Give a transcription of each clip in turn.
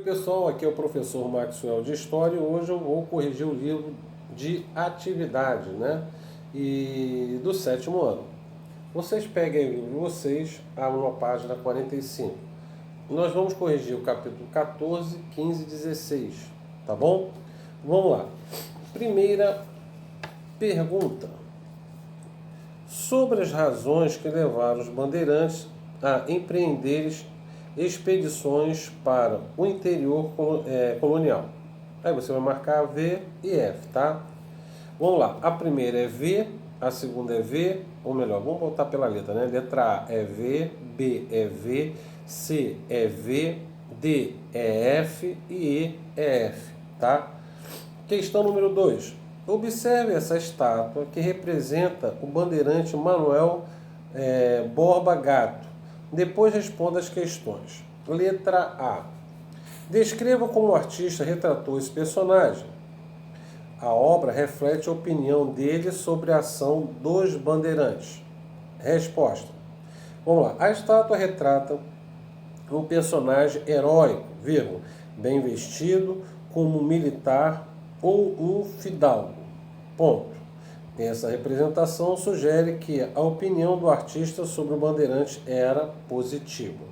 pessoal, aqui é o professor Maxwell de História e hoje eu vou corrigir o livro de atividade, né? E do 7º ano. Vocês peguem o livro de vocês, abram a página 45. Nós vamos corrigir o capítulo 14, 15 e 16, tá bom? Vamos lá. Primeira pergunta. Sobre as razões que levaram os bandeirantes a empreenderem expedições para o interior colonial. Aí você vai marcar V e F, tá? Vamos lá. A primeira é V, a segunda é V, ou melhor, vamos voltar pela letra, né? Letra A é V, B é V, C é V, D é F e E é F, tá? Questão número 2. Observe essa estátua que representa o bandeirante Manuel Borba Gato. Depois responda as questões. Letra A. Descreva como o artista retratou esse personagem. A obra reflete a opinião dele sobre a ação dos bandeirantes. Resposta. Vamos lá. A estátua retrata um personagem heróico, bem vestido, como um militar ou um fidalgo. Ponto. Essa representação sugere que a opinião do artista sobre o bandeirante era positiva.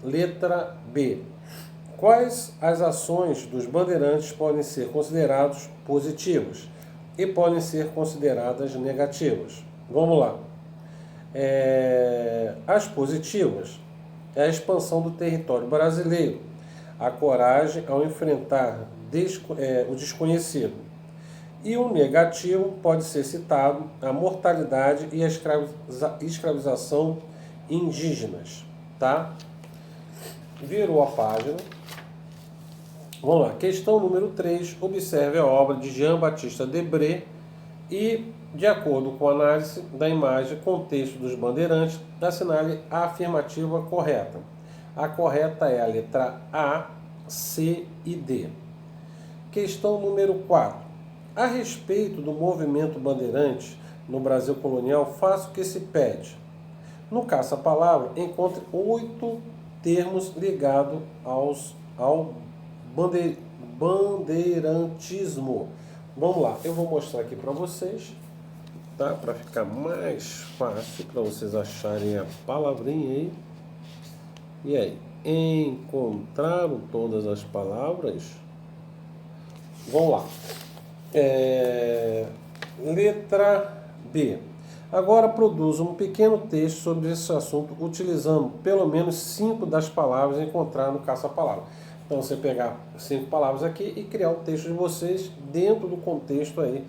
Letra B. Quais as ações dos bandeirantes podem ser consideradas positivas e podem ser consideradas negativas? Vamos lá. As positivas é a expansão do território brasileiro, a coragem ao enfrentar o desconhecido. E o negativo pode ser citado a mortalidade e a escravização indígenas, tá? Virou a página. Vamos lá. Questão número 3. Observe a obra de Jean-Baptiste Debré e, de acordo com a análise da imagem, contexto dos bandeirantes, assinale a afirmativa correta. A correta é a letra A, C e D. Questão número 4. A respeito do movimento bandeirante no Brasil colonial, faça o que se pede. No caça-palavra, encontre 8 termos ligados ao bandeirantismo. Vamos lá, eu vou mostrar aqui para vocês, tá? Para ficar mais fácil para vocês acharem a palavrinha aí. E aí, encontraram todas as palavras? Vamos lá. Letra B. Agora produza um pequeno texto sobre esse assunto utilizando pelo menos 5 das palavras encontradas no caça-palavra. Então você pegar 5 palavras aqui e criar o texto de vocês dentro do contexto aí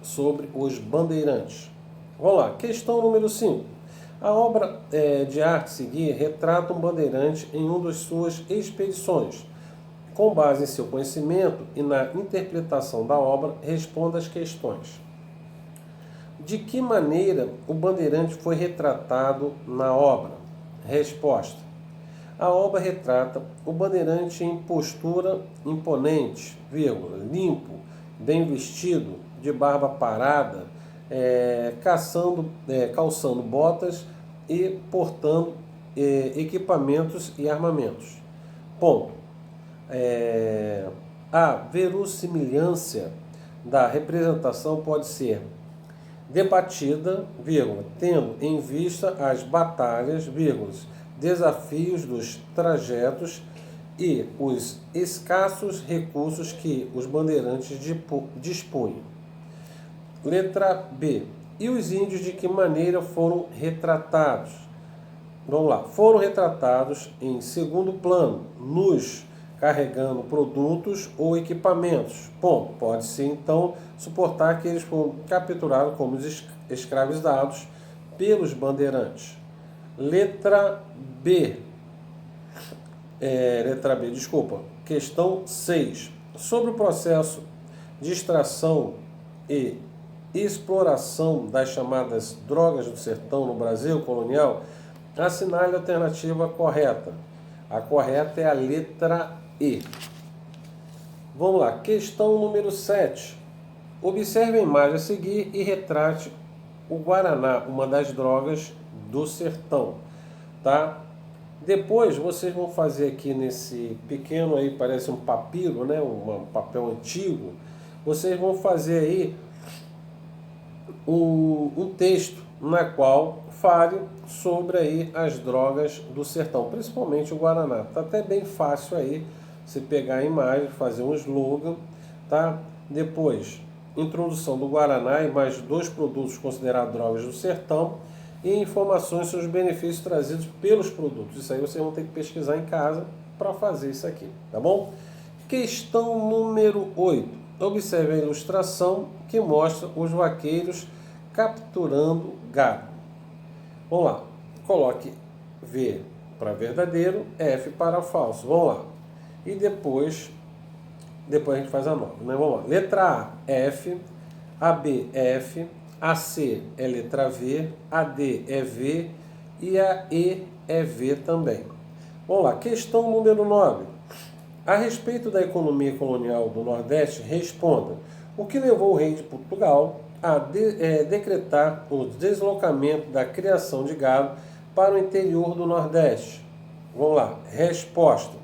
sobre os bandeirantes. Vamos lá, questão número 5. A obra de arte a seguir retrata um bandeirante em uma das suas expedições. Com base em seu conhecimento e na interpretação da obra, responda as questões. De que maneira o bandeirante foi retratado na obra? Resposta. A obra retrata o bandeirante em postura imponente, limpo, bem vestido, de barba parada, calçando botas e portando equipamentos e armamentos. Ponto. A verossimilhança da representação pode ser debatida, tendo em vista as batalhas, desafios dos trajetos e os escassos recursos que os bandeirantes dispunham. Letra B. E os índios de que maneira foram retratados? Vamos lá. Foram retratados em segundo plano, nus, carregando produtos ou equipamentos. Ponto. Pode-se, então, suportar que eles foram capturados como escravizados pelos bandeirantes. Letra B. Questão 6. Sobre o processo de extração e exploração das chamadas drogas do sertão no Brasil colonial, assinale a alternativa correta. A correta é a letra E. Vamos lá, questão número 7. Observe a imagem a seguir e retrate o Guaraná, uma das drogas do sertão, tá? Depois vocês vão fazer aqui nesse pequeno aí, parece um papiro, né? Um papel antigo. Vocês vão fazer aí um texto na qual fale sobre aí as drogas do sertão, principalmente o Guaraná. Tá até bem fácil aí você pegar a imagem, fazer um slogan, tá? Depois, introdução do Guaraná e mais 2 produtos considerados drogas do sertão e informações sobre os benefícios trazidos pelos produtos. Isso aí vocês vão ter que pesquisar em casa para fazer isso aqui, tá bom? Questão número 8. Observe a ilustração que mostra os vaqueiros capturando gado. Vamos lá. Coloque V para verdadeiro, F para falso. Vamos lá. E depois a gente faz a nova, né? Vamos lá. Letra A, F. A, B, F. A, C é letra V. A, D é V. E a E é V também. Vamos lá. Questão número 9. A respeito da economia colonial do Nordeste, responda: o que levou o rei de Portugal a decretar o deslocamento da criação de gado para o interior do Nordeste? Vamos lá. Resposta: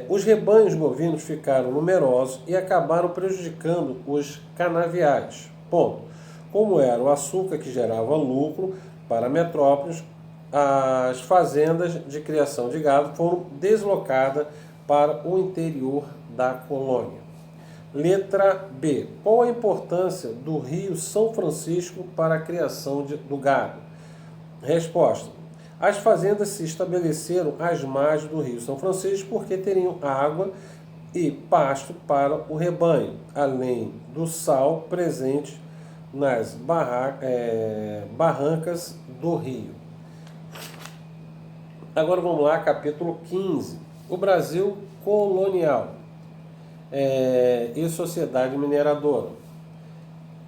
os rebanhos bovinos ficaram numerosos e acabaram prejudicando os canaviais. Ponto. Como era o açúcar que gerava lucro para metrópoles, as fazendas de criação de gado foram deslocadas para o interior da colônia. Letra B. Qual a importância do rio São Francisco para a criação do gado? Resposta: as fazendas se estabeleceram às margens do rio São Francisco porque teriam água e pasto para o rebanho, além do sal presente nas barrancas do rio. Agora vamos lá, capítulo 15. O Brasil colonial e sociedade mineradora.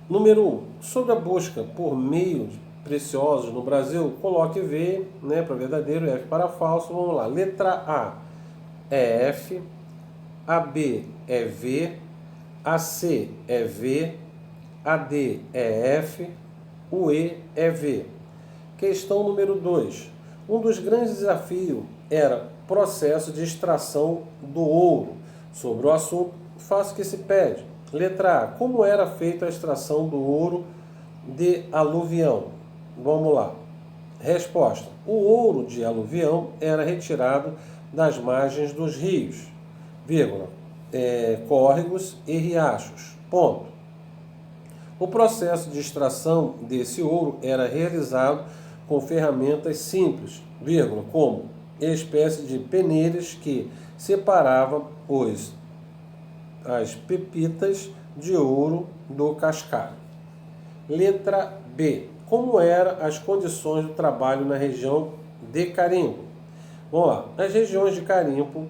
Número 1. Sobre a busca por meios preciosos no Brasil, coloque V, né, para verdadeiro, F para falso. Vamos lá. Letra A é F, a B é V, a C é V, a D é F, o E é V. Questão número 2. Um dos grandes desafios era o processo de extração do ouro. Sobre o assunto, faça o que se pede. Letra A. Como era feita a extração do ouro de aluvião? Vamos lá. Resposta: o ouro de aluvião era retirado das margens dos rios, córregos e riachos. Ponto. O processo de extração desse ouro era realizado com ferramentas simples, como espécie de peneiras que separavam as pepitas de ouro do cascalho. Letra B. Como eram as condições do trabalho na região de carimbo? Vamos lá. As regiões de carimbo,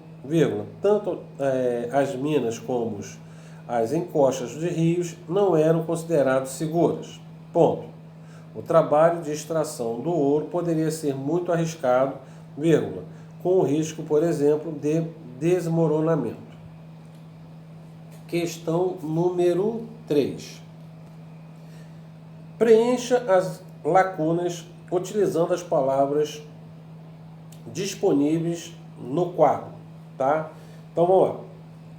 tanto as minas como as encostas de rios não eram consideradas seguras. Ponto. O trabalho de extração do ouro poderia ser muito arriscado, com o risco, por exemplo, de desmoronamento. Questão número 3. Preencha as lacunas utilizando as palavras disponíveis no quadro, tá? Então vamos lá.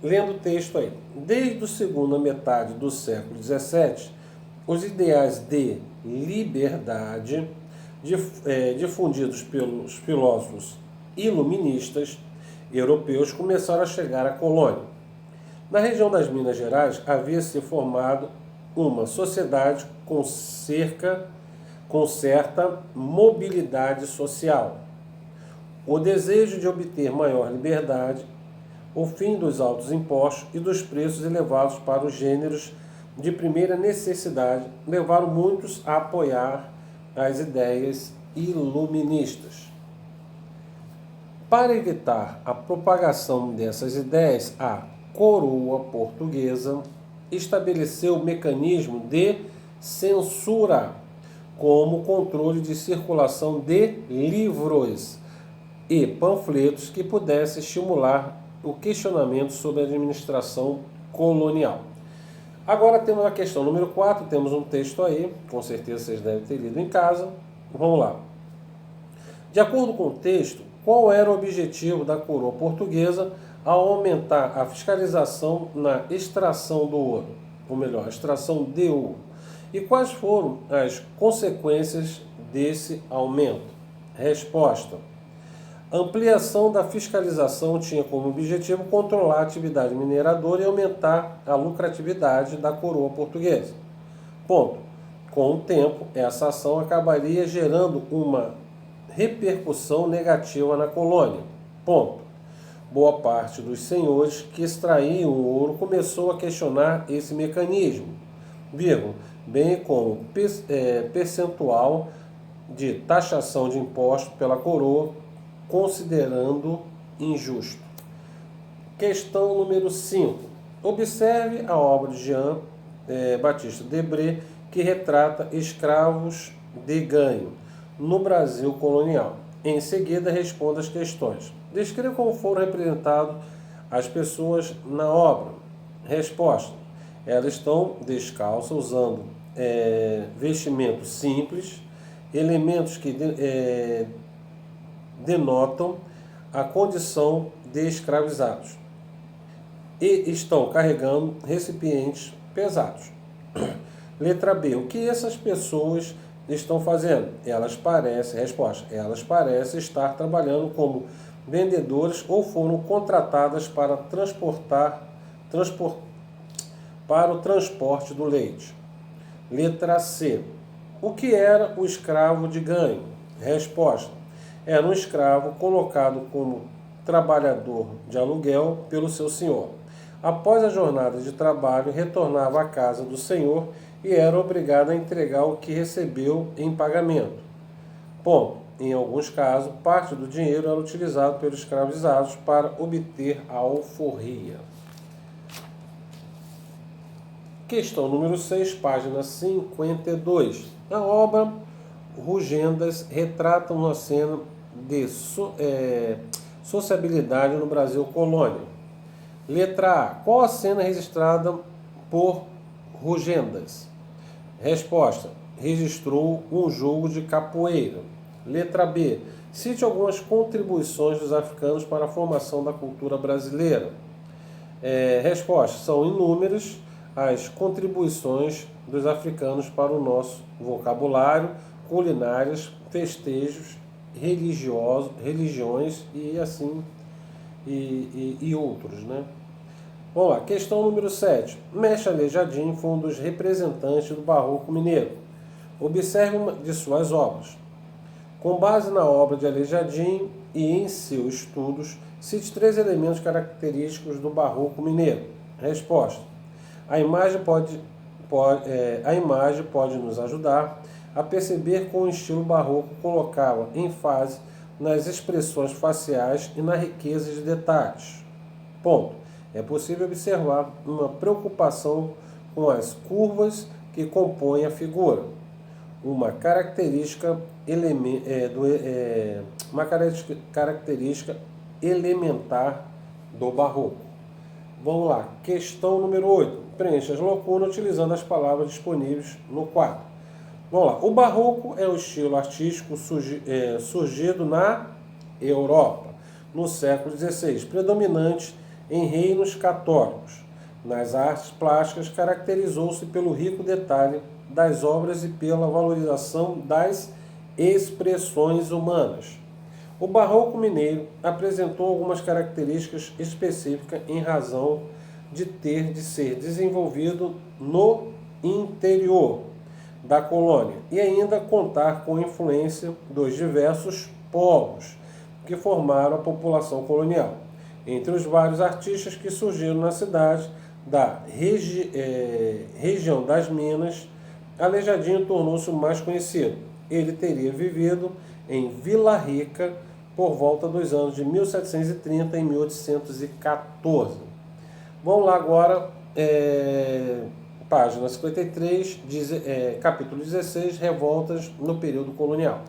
Lendo o texto aí. Desde a segunda metade do século XVII, os ideais de liberdade difundidos pelos filósofos iluministas europeus começaram a chegar à colônia. Na região das Minas Gerais havia se formado uma sociedade com certa mobilidade social. O desejo de obter maior liberdade, o fim dos altos impostos e dos preços elevados para os gêneros de primeira necessidade levaram muitos a apoiar as ideias iluministas. Para evitar a propagação dessas ideias, a coroa portuguesa estabeleceu o mecanismo de censura como controle de circulação de livros e panfletos que pudessem estimular o questionamento sobre a administração colonial. Agora temos a questão número 4, temos um texto aí, com certeza vocês devem ter lido em casa. Vamos lá. De acordo com o texto, Qual era o objetivo da coroa portuguesa ao aumentar a fiscalização na extração do ouro? Ou melhor, a extração de ouro. E quais foram as consequências desse aumento? Resposta: ampliação da fiscalização tinha como objetivo controlar a atividade mineradora e aumentar a lucratividade da coroa portuguesa. Ponto. Com o tempo, essa ação acabaria gerando uma repercussão negativa na colônia. Ponto. Boa parte dos senhores que extraíam o ouro começou a questionar esse mecanismo, vírgula, bem como percentual de taxação de imposto pela coroa, considerando injusto. Questão número 5. Observe a obra de Jean Baptiste Debré, que retrata escravos de ganho no Brasil colonial. Em seguida, responda as questões. Descreva como foram representadas as pessoas na obra. Resposta: elas estão descalças, usando vestimento simples, elementos que denotam a condição de escravizados e estão carregando recipientes pesados. Letra B. O que essas pessoas estão fazendo? Resposta: elas parecem estar trabalhando como vendedoras ou foram contratadas para para o transporte do leite. Letra C. O que era o escravo de ganho? Resposta: era um escravo colocado como trabalhador de aluguel pelo seu senhor. Após a jornada de trabalho, retornava à casa do senhor e era obrigado a entregar o que recebeu em pagamento. Ponto. Em alguns casos, parte do dinheiro era utilizado pelos escravizados para obter a alforria. Questão número 6, página 52. A obra Rugendas retrata uma cena de sociabilidade no Brasil colônia. Letra A. Qual a cena registrada por Rugendas? Resposta: registrou um jogo de capoeira. Letra B. Cite algumas contribuições dos africanos para a formação da cultura brasileira. Resposta: são inúmeras as contribuições dos africanos para o nosso vocabulário, culinárias, festejos, religiões e assim e outros, né? Vamos lá, questão número 7. Mestre Aleijadinho foi um dos representantes do Barroco mineiro. Observe uma de suas obras. Com base na obra de Aleijadinho e em seus estudos, cite 3 elementos característicos do Barroco mineiro. Resposta: a imagem pode nos ajudar a perceber como o estilo barroco colocava ênfase nas expressões faciais e na riqueza de detalhes. Ponto. É possível observar uma preocupação com as curvas que compõem a figura, uma característica elementar do barroco. Vamos lá, questão número 8. Preencha as lacunas utilizando as palavras disponíveis no quadro. Vamos lá, o barroco é o estilo artístico surgido na Europa, no século XVI, predominante em reinos católicos. Nas artes plásticas, caracterizou-se pelo rico detalhe das obras e pela valorização das expressões humanas. O Barroco mineiro apresentou algumas características específicas em razão de ter de ser desenvolvido no interior da colônia e ainda contar com a influência dos diversos povos que formaram a população colonial. Entre os vários artistas que surgiram na cidade da região das Minas, Aleijadinho tornou-se o mais conhecido. Ele teria vivido em Vila Rica por volta dos anos de 1730 e 1814. Vamos lá agora, página 53, capítulo 16, revoltas no período colonial.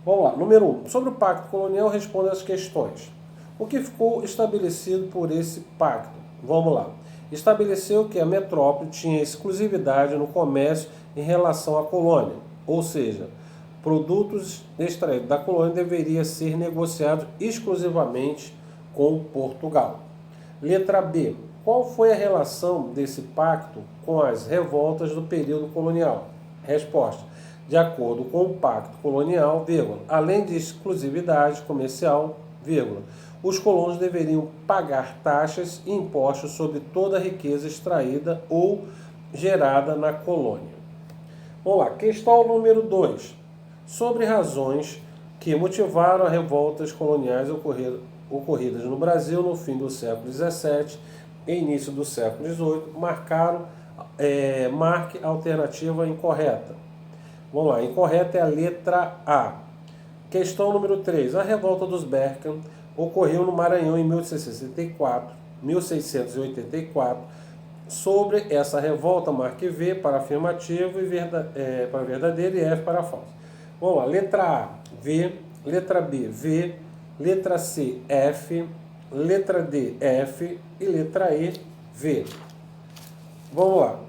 Vamos lá, número 1. Sobre o pacto colonial, responda as questões. O que ficou estabelecido por esse pacto? Vamos lá. Estabeleceu que a metrópole tinha exclusividade no comércio em relação à colônia, ou seja, produtos extraídos da colônia deveriam ser negociados exclusivamente com Portugal. Letra B. Qual foi a relação desse pacto com as revoltas do período colonial? Resposta. De acordo com o pacto colonial, vírgula, além de exclusividade comercial, vírgula, os colonos deveriam pagar taxas e impostos sobre toda a riqueza extraída ou gerada na colônia. Vamos lá, questão número 2. Sobre razões que motivaram as revoltas coloniais ocorridas no Brasil no fim do século XVII e início do século XVIII, marque a alternativa incorreta. Vamos lá, incorreta é a letra A. Questão número 3. A revolta dos Bercan ocorreu no Maranhão em 1684. Sobre essa revolta, marque V para afirmativo e para verdadeiro e F para falso. Vamos lá, letra A, V, letra B, V, letra C, F, letra D, F e letra E, V. Vamos lá.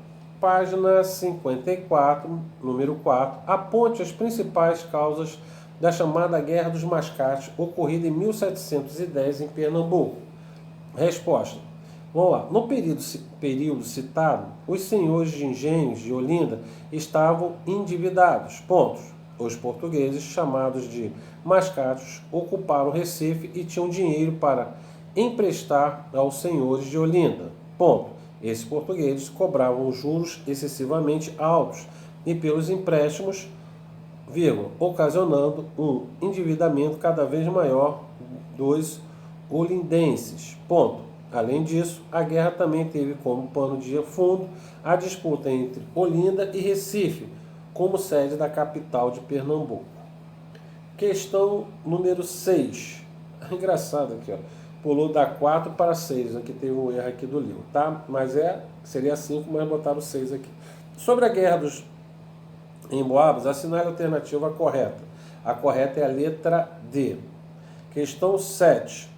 Página 54, número 4. Aponte as principais causas da chamada Guerra dos Mascates, ocorrida em 1710 em Pernambuco. Resposta. Vamos lá. No período citado, os senhores de engenhos de Olinda estavam endividados. Pontos. Os portugueses, chamados de mascates, ocuparam Recife e tinham dinheiro para emprestar aos senhores de Olinda. Ponto. Esses portugueses cobravam juros excessivamente altos e pelos empréstimos, vírgula, ocasionando um endividamento cada vez maior dos olindenses. Ponto. Além disso, a guerra também teve como pano de fundo a disputa entre Olinda e Recife, como sede da capital de Pernambuco. Questão número 6. Engraçado aqui, ó. Pulou da 4 para 6, aqui teve um erro aqui do livro, tá? Mas seria 5, mas botaram 6 aqui. Sobre a guerra dos Emboabas, assinale a alternativa correta. A correta é a letra D. Questão 7.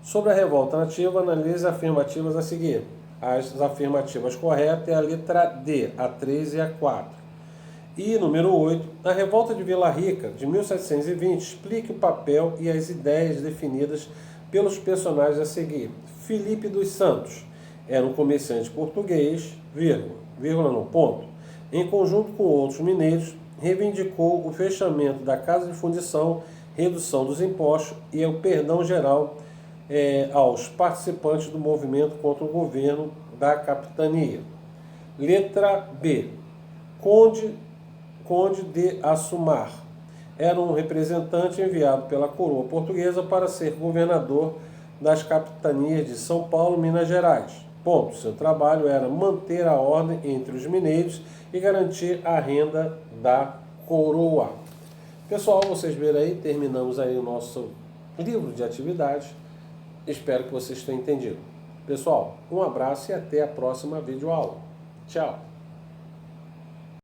Sobre a revolta nativa, analise as afirmativas a seguir. As afirmativas corretas é a letra D, a 3 e a 4. E número 8, a revolta de Vila Rica, de 1720, explique o papel e as ideias definidas pelos personagens a seguir. Felipe dos Santos era um comerciante português, vírgula no ponto. Em conjunto com outros mineiros, reivindicou o fechamento da casa de fundição, redução dos impostos e o perdão geral aos participantes do movimento contra o governo da capitania. Letra B. Conde de Assumar era um representante enviado pela coroa portuguesa para ser governador das capitanias de São Paulo e Minas Gerais. Ponto. Seu trabalho era manter a ordem entre os mineiros e garantir a renda da coroa. Pessoal, vocês viram aí, terminamos aí o nosso livro de atividades. Espero que vocês tenham entendido. Pessoal, um abraço e até a próxima videoaula. Tchau!